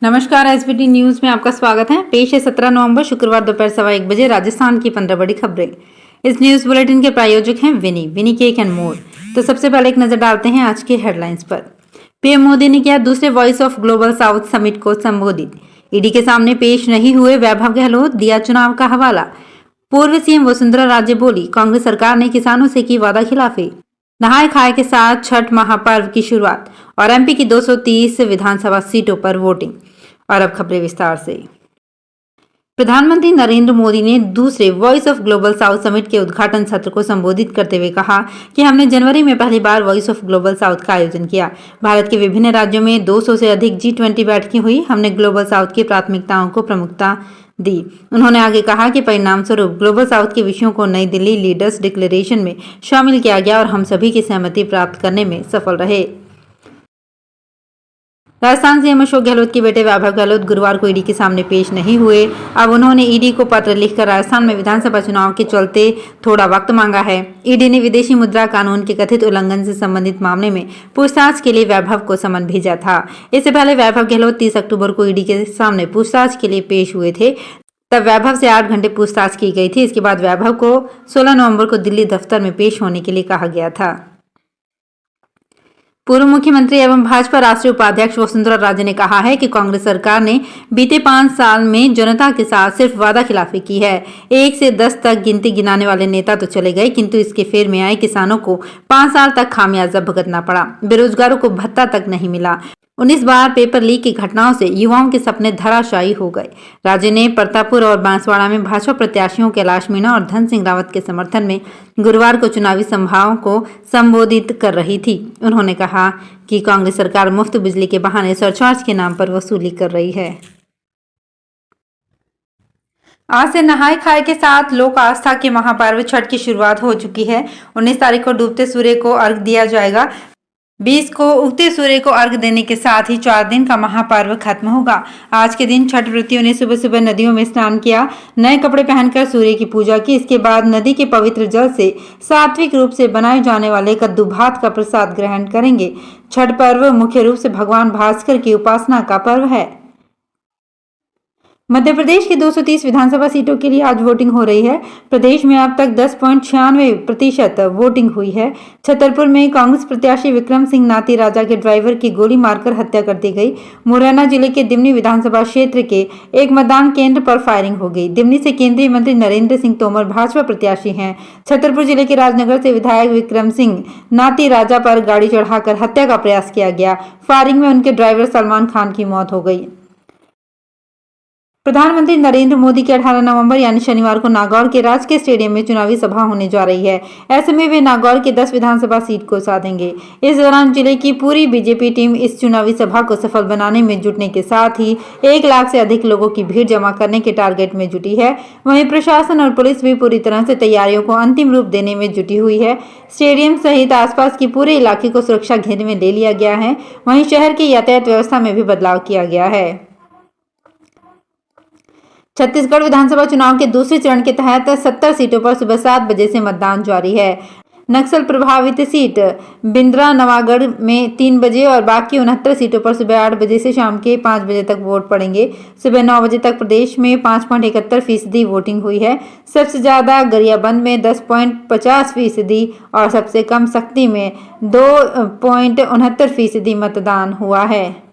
नमस्कार, SBT news में आपका स्वागत है। पेश है 17 नवंबर शुक्रवार दोपहर 1:15 बजे राजस्थान की 15 बड़ी खबरें। इस न्यूज बुलेटिन के प्रायोजक हैं विनी केक एंड मोर। तो सबसे पहले एक नजर डालते हैं आज के हेडलाइंस पर। पीएम मोदी ने किया दूसरे voice of global south summit को संबोधित। ईडी के सामने पेश नहीं हुए वैभव गहलोत, दिया चुनाव का हवाला। पूर्व सीएम वसुंधरा राजे बोली, कांग्रेस सरकार ने किसानों से की वादा खिलाफी। नहाय खाए के साथ छठ महापर्व की शुरुआत और एमपी की 230 विधानसभा सीटों पर वोटिंग। और अब खबरें विस्तार से। प्रधानमंत्री नरेंद्र मोदी ने दूसरे voice of global south summit के उद्घाटन सत्र को संबोधित करते हुए कहा कि हमने जनवरी में पहली बार वॉइस ऑफ ग्लोबल साउथ का आयोजन किया। भारत के विभिन्न राज्यों में 200 से अधिक G20 बैठकें हुई। हमने ग्लोबल साउथ की प्राथमिकताओं को प्रमुखता दी। उन्होंने आगे कहा कि परिणाम स्वरूप ग्लोबल साउथ के विषयों को नई दिल्ली लीडर्स डिक्लेरेशन में शामिल किया गया और हम सभी की सहमति प्राप्त करने में सफल रहे। राजस्थान सीएम अशोक गहलोत के बेटे वैभव गहलोत गुरुवार को ईडी के सामने पेश नहीं हुए। अब उन्होंने ईडी को पत्र लिखकर राजस्थान में विधानसभा चुनाव के चलते थोड़ा वक्त मांगा है। ईडी ने विदेशी मुद्रा कानून के कथित उल्लंघन से संबंधित मामले में पूछताछ के लिए वैभव को समन भेजा था। इससे पहले वैभव गहलोत 30 अक्टूबर को ईडी के सामने पूछताछ के लिए पेश हुए थे। तब वैभव से 8 घंटे पूछताछ की गई थी। इसके बाद वैभव को 16 नवंबर को दिल्ली दफ्तर में पेश होने के लिए कहा गया था। पूर्व मुख्यमंत्री एवं भाजपा राष्ट्रीय उपाध्यक्ष वसुंधरा राजे ने कहा है कि कांग्रेस सरकार ने बीते 5 साल में जनता के साथ सिर्फ वादा खिलाफी की है। 1 से 10 तक गिनती गिनाने वाले नेता तो चले गए, किंतु इसके फेर में आए किसानों को 5 साल तक खामियाजा भुगतना पड़ा। बेरोजगारों को भत्ता तक नहीं मिला। 19 बार पेपर लीक की घटनाओं से युवाओं के सपने धराशायी हो गए। राज्य ने परतापुर और बांसवाड़ा में भाजपा प्रत्याशियों कैलाश मीणा और धन सिंह रावत के समर्थन में गुरुवार को चुनावी सभाओं को संबोधित कर रही थी। उन्होंने कहा कि कांग्रेस सरकार मुफ्त बिजली के बहाने सरचार्ज के नाम पर वसूली कर रही है। आज से नहाय खाए के साथ लोक आस्था के महापर्व छठ की शुरुआत हो चुकी है। 19 तारीख को डूबते सूर्य को अर्घ दिया जाएगा। 20 को उगते सूर्य को अर्घ देने के साथ ही 4 दिन का महापर्व खत्म होगा। आज के दिन छठ व्रतियों ने सुबह सुबह नदियों में स्नान किया, नए कपड़े पहनकर सूर्य की पूजा की। इसके बाद नदी के पवित्र जल से सात्विक रूप से बनाए जाने वाले कद्दू भात का प्रसाद ग्रहण करेंगे। छठ पर्व मुख्य रूप से भगवान भास्कर की उपासना का पर्व है। मध्य प्रदेश की 230 विधानसभा सीटों के लिए आज वोटिंग हो रही है। प्रदेश में अब तक 10.96% वोटिंग हुई है। छतरपुर में कांग्रेस प्रत्याशी विक्रम सिंह नाती राजा के ड्राइवर की गोली मारकर हत्या कर दी गई। मुरैना जिले के दिमनी विधानसभा क्षेत्र के एक मतदान केंद्र पर फायरिंग हो गई। दिमनी से केंद्रीय मंत्री नरेंद्र सिंह तोमर भाजपा प्रत्याशी हैं। छतरपुर जिले के राजनगर से विधायक विक्रम सिंह नाती राजा पर गाड़ी चढ़ाकर हत्या का प्रयास किया गया। फायरिंग में उनके ड्राइवर सलमान खान की मौत हो गई। प्रधानमंत्री नरेंद्र मोदी की 18 नवंबर यानी शनिवार को नागौर के राजकीय स्टेडियम में चुनावी सभा होने जा रही है। ऐसे में वे नागौर के 10 विधानसभा सीट को साधेंगे। इस दौरान जिले की पूरी बीजेपी टीम इस चुनावी सभा को सफल बनाने में जुटने के साथ ही 1 लाख से अधिक लोगों की भीड़ जमा करने के टारगेट में जुटी है। वहीं प्रशासन और पुलिस भी पूरी तरह से तैयारियों को अंतिम रूप देने में जुटी हुई है। स्टेडियम सहित आसपास की पूरे इलाके को सुरक्षा घेरे में ले लिया गया है। वहीं शहर की यातायात व्यवस्था में भी बदलाव किया गया है। छत्तीसगढ़ विधानसभा चुनाव के दूसरे चरण के तहत 70 सीटों पर सुबह 7 बजे से मतदान जारी है। नक्सल प्रभावित सीट बिंद्रा नवागढ़ में 3 बजे और बाकी 69 सीटों पर सुबह 8 बजे से शाम के 5 बजे तक वोट पड़ेंगे। सुबह 9 बजे तक प्रदेश में 5.71% वोटिंग हुई है। सबसे ज्यादा गरियाबंद में 10.50% और सबसे कम सक्ती में 2.69% मतदान हुआ है।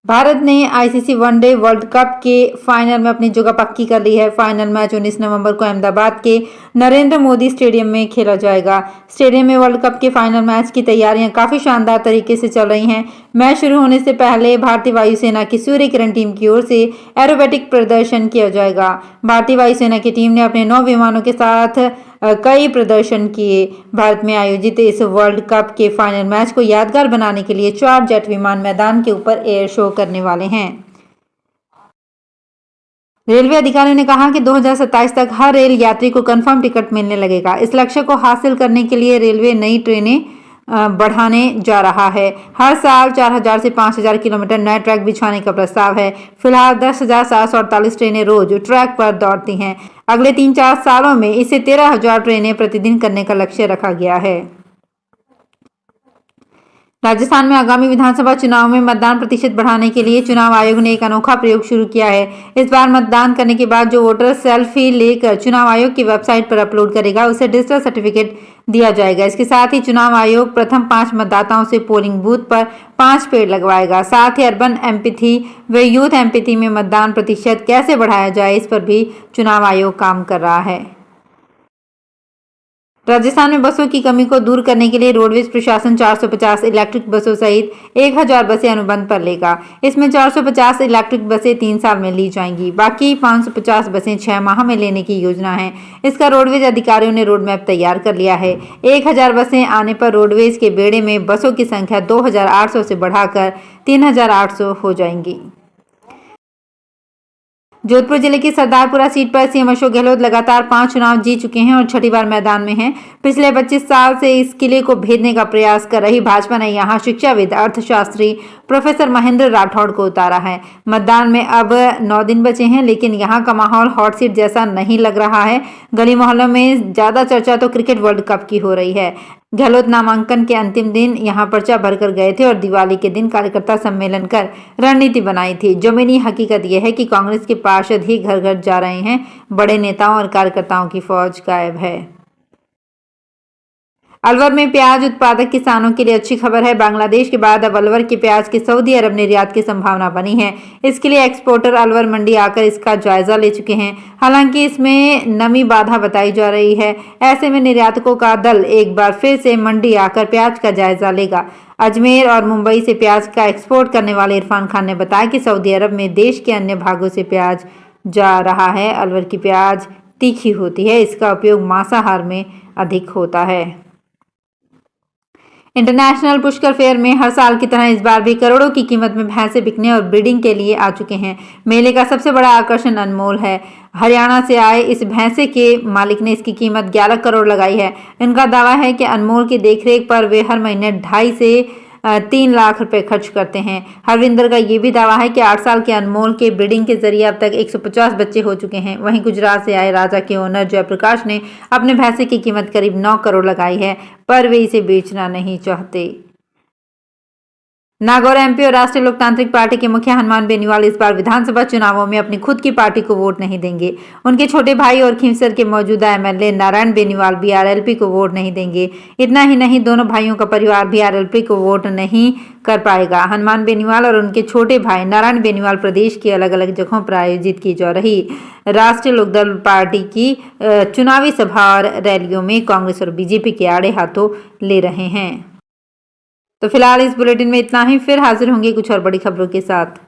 भारत ने आईसीसी वनडे वर्ल्ड कप के फाइनल में अपनी जगह पक्की कर ली है। फाइनल मैच 19 नवंबर को अहमदाबाद के नरेंद्र मोदी स्टेडियम में खेला जाएगा। स्टेडियम में वर्ल्ड कप के फाइनल मैच की तैयारियां काफी शानदार तरीके से चल रही हैं। मैच शुरू होने से पहले भारतीय वायुसेना की सूर्य किरण टीम की ओर से एरोबेटिक प्रदर्शन किया जाएगा। भारतीय वायुसेना की टीम ने अपने 9 विमानों के साथ कई प्रदर्शन किए। भारत में आयोजित इस वर्ल्ड कप के फाइनल मैच को यादगार बनाने के लिए 4 जेट विमान मैदान के ऊपर एयर शो करने वाले हैं। रेलवे अधिकारियों ने कहा कि 2027 तक हर रेल यात्री को कंफर्म टिकट मिलने लगेगा। इस लक्ष्य को हासिल करने के लिए रेलवे नई ट्रेनें बढ़ाने जा रहा है। हर साल 4000 से 5000 किलोमीटर नए ट्रैक बिछाने का प्रस्ताव है। फिलहाल 10,748 ट्रेनें रोज ट्रैक पर दौड़ती हैं। अगले 3-4 सालों में इसे 13,000 ट्रेनें प्रतिदिन करने का लक्ष्य रखा गया है। राजस्थान में आगामी विधानसभा चुनाव में मतदान प्रतिशत बढ़ाने के लिए चुनाव आयोग ने एक अनोखा प्रयोग शुरू किया है। इस बार मतदान करने के बाद जो वोटर सेल्फी लेकर चुनाव आयोग की वेबसाइट पर अपलोड करेगा उसे डिजिटल सर्टिफिकेट दिया जाएगा। इसके साथ ही चुनाव आयोग प्रथम 5 मतदाताओं से पोलिंग बूथ पर 5 पेड़ लगवाएगा। साथ ही अर्बन एम्पैथी व यूथ एम्पैथी में मतदान प्रतिशत कैसे बढ़ाया जाए, इस पर भी चुनाव आयोग काम कर रहा है। राजस्थान में बसों की कमी को दूर करने के लिए रोडवेज प्रशासन 450 इलेक्ट्रिक बसों सहित 1000 बसें अनुबंध पर लेगा। इसमें 450 इलेक्ट्रिक बसें 3 साल में ली जाएंगी, बाकी 550 बसें 6 माह में लेने की योजना है। इसका रोडवेज अधिकारियों ने रोड मैप तैयार कर लिया है। 1000 बसें आने पर रोडवेज के बेड़े में बसों की संख्या 2800 से बढ़ाकर 3800 हो जाएंगी। जोधपुर जिले की सरदारपुरा सीट पर सीएम अशोक गहलोत लगातार 5 चुनाव जीत चुके हैं और छठी बार मैदान में हैं। पिछले 25 साल से इस किले को भेदने का प्रयास कर रही भाजपा ने यहां शिक्षाविद अर्थशास्त्री प्रोफेसर महेंद्र राठौड़ को उतारा है। मतदान में अब 9 दिन बचे हैं, लेकिन यहां का माहौल हॉट सीट जैसा नहीं लग रहा है। गली मोहल्लों में ज्यादा चर्चा तो क्रिकेट वर्ल्ड कप की हो रही है। गहलोत नामांकन के अंतिम दिन यहां पर्चा भरकर गए थे और दिवाली के दिन कार्यकर्ता सम्मेलन कर रणनीति बनाई थी। जमीनी हकीकत यह है कि कांग्रेस के पार्षद ही घर घर जा रहे हैं। बड़े नेताओं और कार्यकर्ताओं की फौज गायब है। अलवर में प्याज उत्पादक किसानों के लिए अच्छी खबर है। बांग्लादेश के बाद अब अलवर के प्याज की सऊदी अरब निर्यात की संभावना बनी है। इसके लिए एक्सपोर्टर अलवर मंडी आकर इसका जायजा ले चुके हैं। हालांकि इसमें नमी बाधा बताई जा रही है। ऐसे में निर्यातकों का दल एक बार फिर से मंडी आकर प्याज का जायजा लेगा। अजमेर और मुंबई से प्याज का एक्सपोर्ट करने वाले इरफान खान ने बताया कि सऊदी अरब में देश के अन्य भागों से प्याज जा रहा है। अलवर की प्याज तीखी होती है, इसका उपयोग मांसाहार में अधिक होता है। इंटरनेशनल पुष्कर फेयर में हर साल की तरह इस बार भी करोड़ों की कीमत में भैंसे बिकने और ब्रीडिंग के लिए आ चुके हैं। मेले का सबसे बड़ा आकर्षण अनमोल है। हरियाणा से आए इस भैंसे के मालिक ने इसकी कीमत 11 करोड़ लगाई है। इनका दावा है कि अनमोल की देखरेख पर वे हर महीने 2.5 से 3 लाख रुपए खर्च करते हैं। हरविंदर का ये भी दावा है कि 8 साल के अनमोल के ब्रीडिंग के जरिए अब तक 150 बच्चे हो चुके हैं। वहीं गुजरात से आए राजा के ओनर जयप्रकाश ने अपने भैंसे की कीमत करीब 9 करोड़ लगाई है, पर वे इसे बेचना नहीं चाहते। नागौर एमपी और राष्ट्रीय लोकतांत्रिक पार्टी के मुखिया हनुमान बेनीवाल इस बार विधानसभा चुनावों में अपनी खुद की पार्टी को वोट नहीं देंगे। उनके छोटे भाई और खींवसर के मौजूदा एमएलए नारायण बेनीवाल भी आरएलपी को वोट नहीं देंगे। इतना ही नहीं, दोनों भाइयों का परिवार भी आरएलपी को वोट नहीं कर पाएगा। हनुमान बेनीवाल और उनके छोटे भाई नारायण बेनीवाल प्रदेश की अलग अलग जगहों पर आयोजित की जा रही राष्ट्रीय लोकदल पार्टी की चुनावी सभा और रैलियों में कांग्रेस और बीजेपी के आड़े हाथों ले रहे हैं। तो फिलहाल इस बुलेटिन में इतना ही। फिर हाजिर होंगे कुछ और बड़ी खबरों के साथ।